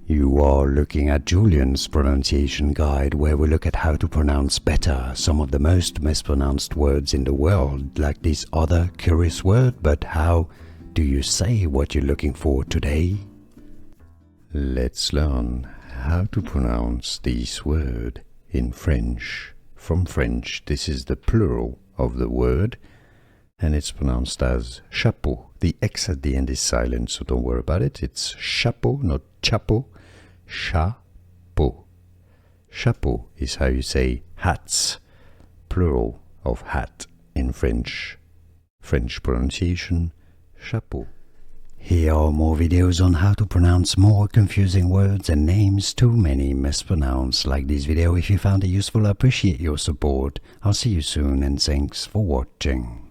You are looking at Julian's pronunciation guide, where we look at how to pronounce better some of the most mispronounced words in the world, like this other curious word. But how do you say what you're looking for today? Let's learn how to pronounce this word in French. From French, this is the plural of the word, and it's pronounced as chapeau. The X at the end is silent, so don't worry about it. It's chapeau, not chapeau. Chapeau. Chapeau is how you say hats, plural of hat in French. French pronunciation, chapeau. Here are more videos on how to pronounce more confusing words and names too many mispronounced. Like this video if you found it useful. I appreciate your support. I'll see you soon and thanks for watching.